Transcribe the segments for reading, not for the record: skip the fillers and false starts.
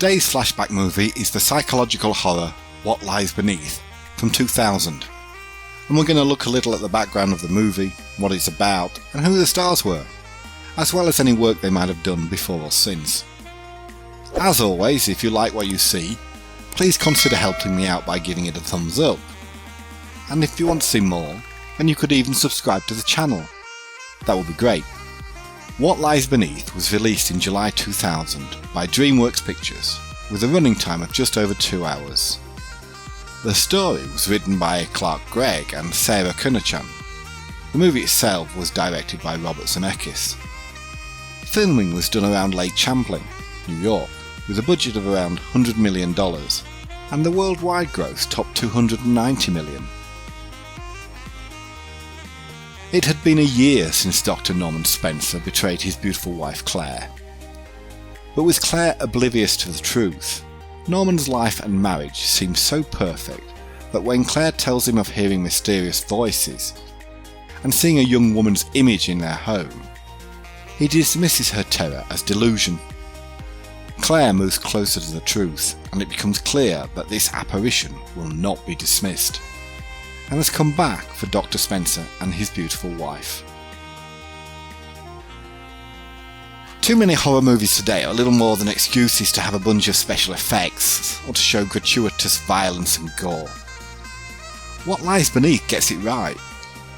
Today's flashback movie is the psychological horror What Lies Beneath from 2000, and we're going to look a little at the background of the movie, what it's about, and who the stars were, as well as any work they might have done before or since. As always, if you like what you see, please consider helping me out by giving it a thumbs up, and if you want to see more, then you could even subscribe to the channel. That would be great. What Lies Beneath was released in July 2000 by DreamWorks Pictures, with a running time of just over 2 hours. The story was written by Clark Gregg and Sarah Cunningham. The movie itself was directed by Robert Zemeckis. Filming was done around Lake Champlain, New York, with a budget of around $100 million, and the worldwide gross topped $290 million. It had been a year since Dr. Norman Spencer betrayed his beautiful wife Claire. But with Claire oblivious to the truth, Norman's life and marriage seemed so perfect that when Claire tells him of hearing mysterious voices and seeing a young woman's image in their home, he dismisses her terror as delusion. Claire moves closer to the truth, and it becomes clear that this apparition will not be dismissed, and has come back for Dr. Spencer and his beautiful wife. Too many horror movies today are little more than excuses to have a bunch of special effects or to show gratuitous violence and gore. What Lies Beneath gets it right,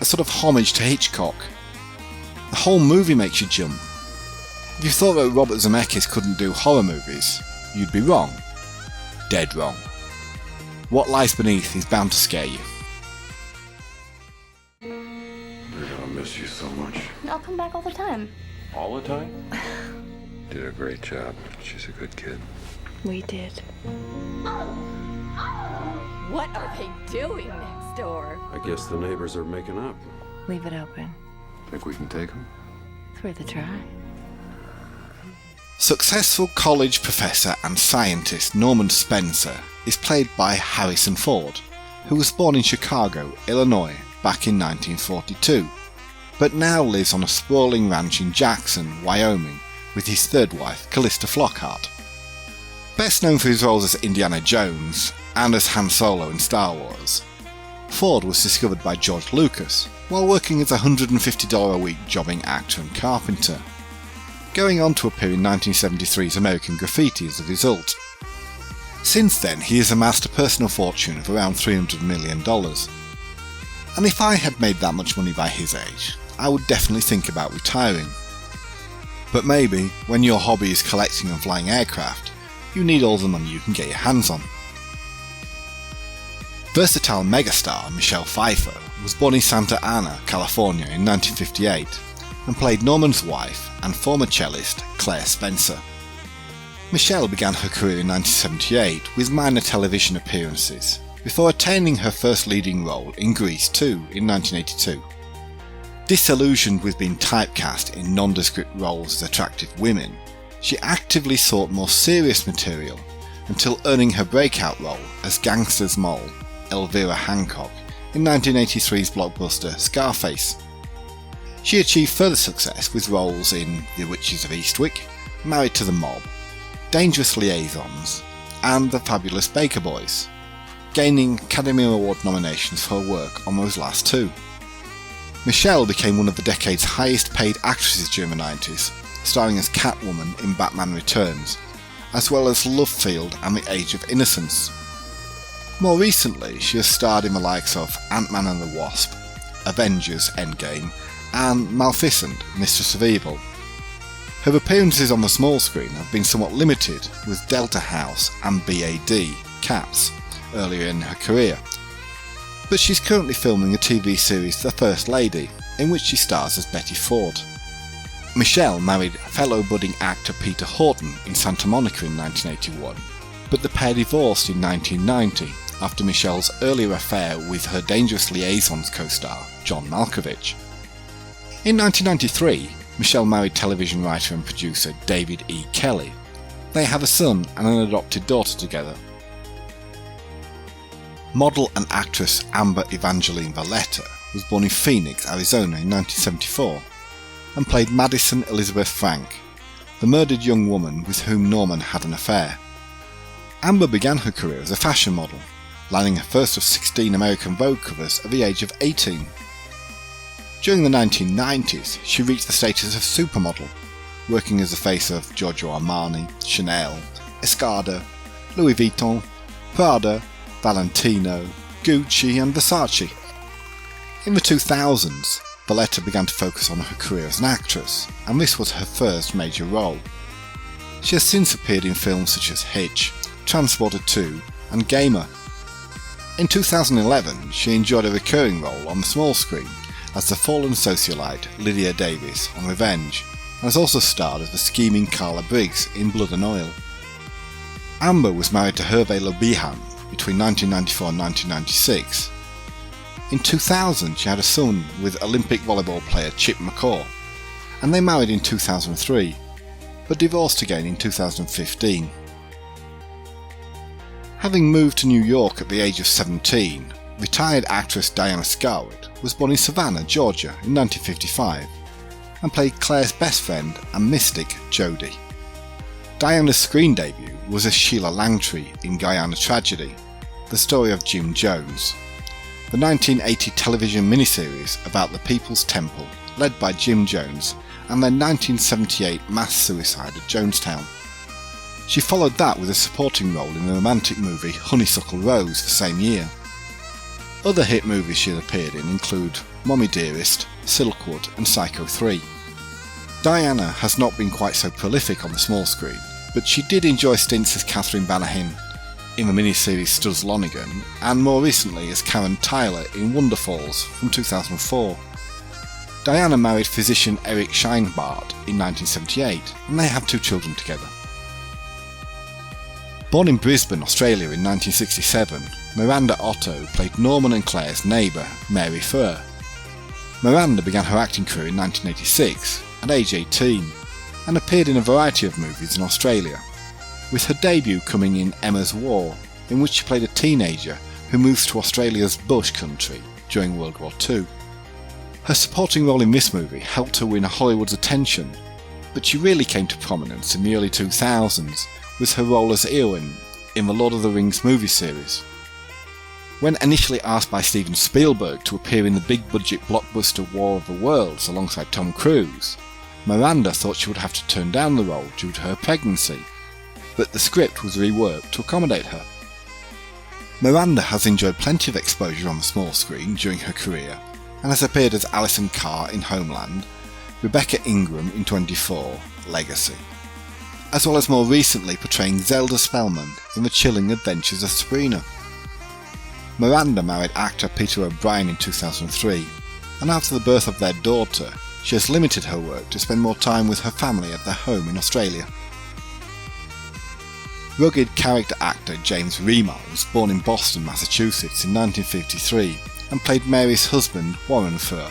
a sort of homage to Hitchcock. The whole movie makes you jump. If you thought that Robert Zemeckis couldn't do horror movies, you'd be wrong. Dead wrong. What Lies Beneath is bound to scare you. I miss you so much. I'll come back all the time. All the time? Did a great job. She's a good kid. We did. What are they doing next door? I guess the neighbors are making up. Leave it open. Think we can take them? It's worth a try. Successful college professor and scientist Norman Spencer is played by Harrison Ford, who was born in Chicago, Illinois, back in 1942, but now lives on a sprawling ranch in Jackson, Wyoming, with his third wife, Callista Flockhart. Best known for his roles as Indiana Jones and as Han Solo in Star Wars, Ford was discovered by George Lucas while working as a $150 a week jobbing actor and carpenter, going on to appear in 1973's American Graffiti as a result. Since then, he has amassed a personal fortune of around $300 million. And if I had made that much money by his age, I would definitely think about retiring. But maybe, when your hobby is collecting and flying aircraft, you need all the money you can get your hands on. Versatile megastar Michelle Pfeiffer was born in Santa Ana, California in 1958 and played Norman's wife and former cellist Claire Spencer. Michelle began her career in 1978 with minor television appearances, before attaining her first leading role in Grease 2 in 1982. Disillusioned with being typecast in nondescript roles as attractive women, she actively sought more serious material until earning her breakout role as gangster's mole Elvira Hancock in 1983's blockbuster Scarface. She achieved further success with roles in The Witches of Eastwick, Married to the Mob, Dangerous Liaisons, and The Fabulous Baker Boys, gaining Academy Award nominations for her work on those last two. Michelle became one of the decade's highest paid actresses during the 90s, starring as Catwoman in Batman Returns, as well as Love Field and The Age of Innocence. More recently, she has starred in the likes of Ant-Man and the Wasp, Avengers Endgame, and Maleficent, Mistress of Evil. Her appearances on the small screen have been somewhat limited with Delta House and BAD, Cats, earlier in her career. But she's currently filming a TV series The First Lady, in which she stars as Betty Ford. Michelle married fellow budding actor Peter Horton in Santa Monica in 1981, but the pair divorced in 1990 after Michelle's earlier affair with her Dangerous Liaisons co-star John Malkovich. In 1993, Michelle married television writer and producer David E. Kelly. They have a son and an adopted daughter together. Model and actress Amber Evangeline Valletta was born in Phoenix, Arizona in 1974 and played Madison Elizabeth Frank, the murdered young woman with whom Norman had an affair. Amber began her career as a fashion model, landing her first of 16 American Vogue covers at the age of 18. During the 1990s, she reached the status of supermodel, working as the face of Giorgio Armani, Chanel, Escada, Louis Vuitton, Prada, Valentino, Gucci and Versace. In the 2000s, Valletta began to focus on her career as an actress, and this was her first major role. She has since appeared in films such as Hitch, Transporter 2 and Gamer. In 2011, she enjoyed a recurring role on the small screen as the fallen socialite Lydia Davis on Revenge, and has also starred as the scheming Carla Briggs in Blood and Oil. Amber was married to Hervé Le Bihan between 1994 and 1996. In 2000, she had a son with Olympic volleyball player Chip McCaw, and they married in 2003, but divorced again in 2015. Having moved to New York at the age of 17, retired actress Diana Scarwood was born in Savannah, Georgia in 1955, and played Claire's best friend and mystic Jodie. Diana's screen debut was as Sheila Langtry in Guyana Tragedy, the story of Jim Jones, the 1980 television miniseries about the People's Temple led by Jim Jones and their 1978 mass suicide at Jonestown. She followed that with a supporting role in the romantic movie Honeysuckle Rose the same year. Other hit movies she has appeared in include Mommy Dearest, Silkwood and Psycho 3. Diana has not been quite so prolific on the small screen, but she did enjoy stints as Catherine Banahin in the miniseries Studs Lonigan, and more recently as Karen Tyler in Wonderfalls from 2004. Diana married physician Eric Scheinbart in 1978, and they have 2 children together. Born in Brisbane, Australia in 1967, Miranda Otto played Norman and Claire's neighbour, Mary Furr. Miranda began her acting career in 1986, at age 18, and appeared in a variety of movies in Australia, with her debut coming in Emma's War, in which she played a teenager who moves to Australia's bush country during World War II. Her supporting role in this movie helped her win Hollywood's attention, but she really came to prominence in the early 2000s with her role as Eowyn in the Lord of the Rings movie series. When initially asked by Steven Spielberg to appear in the big-budget blockbuster War of the Worlds alongside Tom Cruise, Miranda thought she would have to turn down the role due to her pregnancy, but the script was reworked to accommodate her. Miranda has enjoyed plenty of exposure on the small screen during her career, and has appeared as Alison Carr in Homeland, Rebecca Ingram in 24, Legacy, as well as more recently portraying Zelda Spellman in The Chilling Adventures of Sabrina. Miranda married actor Peter O'Brien in 2003, and after the birth of their daughter, she has limited her work to spend more time with her family at their home in Australia. Rugged character actor James Remar was born in Boston, Massachusetts in 1953 and played Mary's husband, Warren Furr.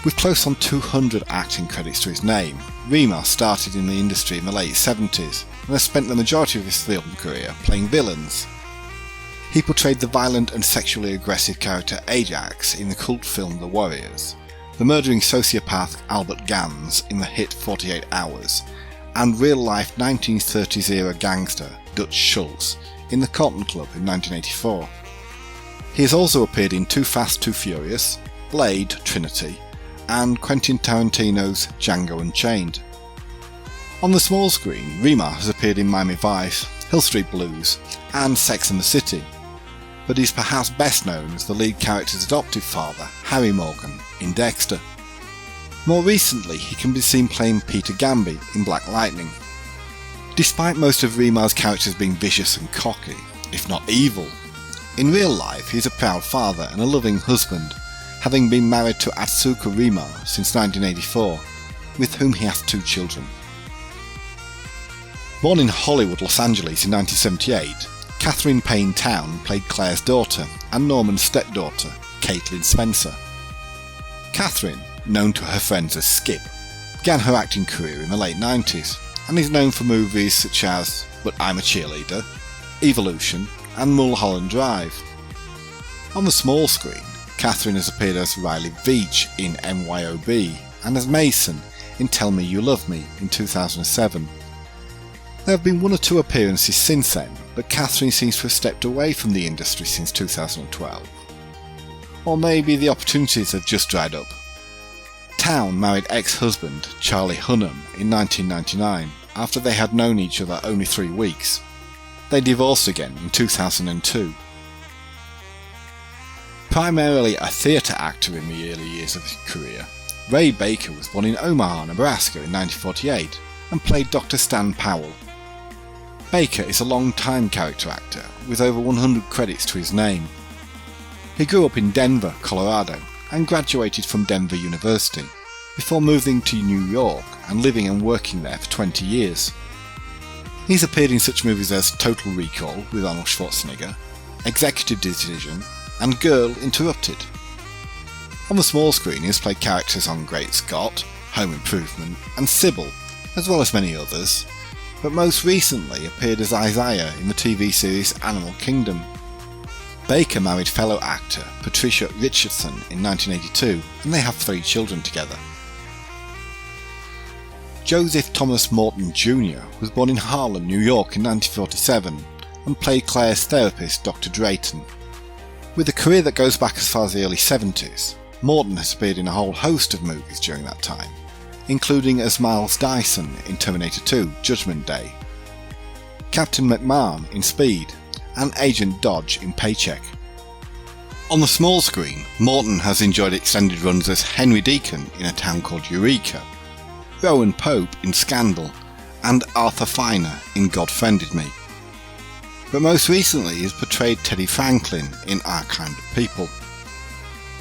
With close on 200 acting credits to his name, Remar started in the industry in the late 70s and has spent the majority of his film career playing villains. He portrayed the violent and sexually aggressive character Ajax in the cult film The Warriors, the murdering sociopath Albert Gans in the hit 48 Hours, and real-life 1930s-era gangster Dutch Schultz in The Cotton Club in 1984. He has also appeared in Too Fast, Too Furious, Blade, Trinity, and Quentin Tarantino's Django Unchained. On the small screen, Remar has appeared in Miami Vice, Hill Street Blues, and Sex and the City, but he's perhaps best known as the lead character's adoptive father, Harry Morgan, in Dexter. More recently, he can be seen playing Peter Gamby in Black Lightning. Despite most of Remar's characters being vicious and cocky, if not evil, in real life he is a proud father and a loving husband, having been married to Atsuko Remar since 1984, with whom he has 2 children. Born in Hollywood, Los Angeles in 1978, Catherine Payne Town played Claire's daughter and Norman's stepdaughter, Caitlin Spencer. Catherine, known to her friends as Skip, began her acting career in the late 90s and is known for movies such as But I'm a Cheerleader, Evolution and Mulholland Drive. On the small screen, Catherine has appeared as Riley Veitch in MYOB and as Mason in Tell Me You Love Me in 2007. There have been one or two appearances since then, but Catherine seems to have stepped away from the industry since 2012. Or maybe the opportunities have just dried up. Town married ex-husband Charlie Hunnam in 1999 after they had known each other only 3 weeks. They divorced again in 2002. Primarily a theatre actor in the early years of his career, Ray Baker was born in Omaha, Nebraska in 1948 and played Dr. Stan Powell. Baker is a long-time character actor with over 100 credits to his name. He grew up in Denver, Colorado and graduated from Denver University before moving to New York and living and working there for 20 years. He's appeared in such movies as Total Recall with Arnold Schwarzenegger, Executive Decision and Girl Interrupted. On the small screen he has played characters on Great Scott, Home Improvement and Sybil, as well as many others, but most recently appeared as Isaiah in the TV series Animal Kingdom. Baker married fellow actor Patricia Richardson in 1982 and they have 3 children together. Joseph Thomas Morton Jr. was born in Harlem, New York in 1947 and played Claire's therapist Dr. Drayton. With a career that goes back as far as the early 70s, Morton has appeared in a whole host of movies during that time, including as Miles Dyson in Terminator 2 Judgment Day, Captain McMahon in Speed, and Agent Dodge in Paycheck. On the small screen, Morton has enjoyed extended runs as Henry Deacon in A Town Called Eureka, Rowan Pope in Scandal, and Arthur Finer in God Friended Me. But most recently he has portrayed Teddy Franklin in Our Kind of People.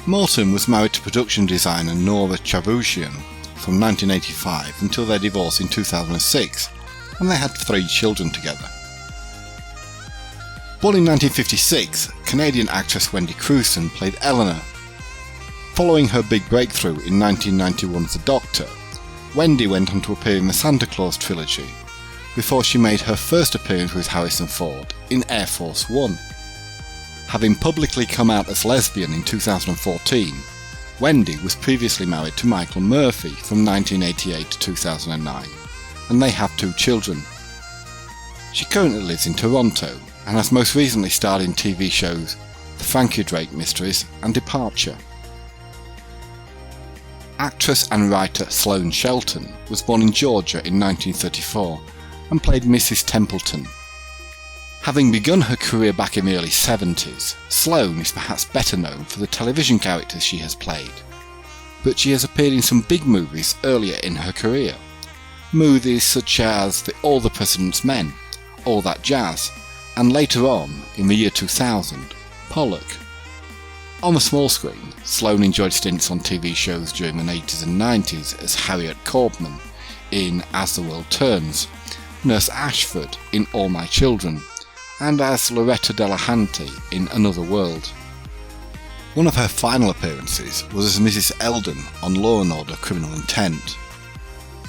Morton was married to production designer Nora Chavushian from 1985 until their divorce in 2006, and they had 3 children together. Born in 1956, Canadian actress Wendy Crewson played Eleanor. Following her big breakthrough in 1991's The Doctor, Wendy went on to appear in the Santa Claus trilogy, before she made her first appearance with Harrison Ford in Air Force One. Having publicly come out as lesbian in 2014, Wendy was previously married to Michael Murphy from 1988 to 2009, and they have 2 children. She currently lives in Toronto and has most recently starred in TV shows The Frankie Drake Mysteries and Departure. Actress and writer Sloane Shelton was born in Georgia in 1934 and played Mrs. Templeton. Having begun her career back in the early 70s, Sloane is perhaps better known for the television characters she has played, but she has appeared in some big movies earlier in her career. Movies such as All the President's Men, All That Jazz, and later on, in the year 2000, Pollock. On the small screen, Sloane enjoyed stints on TV shows during the 80s and 90s as Harriet Corbman in As the World Turns, Nurse Ashford in All My Children, and as Loretta Delahanty in Another World. One of her final appearances was as Mrs. Eldon on Law & Order Criminal Intent.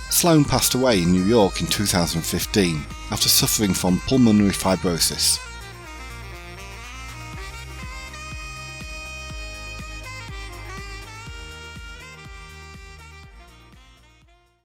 Sloane passed away in New York in 2015 after suffering from pulmonary fibrosis.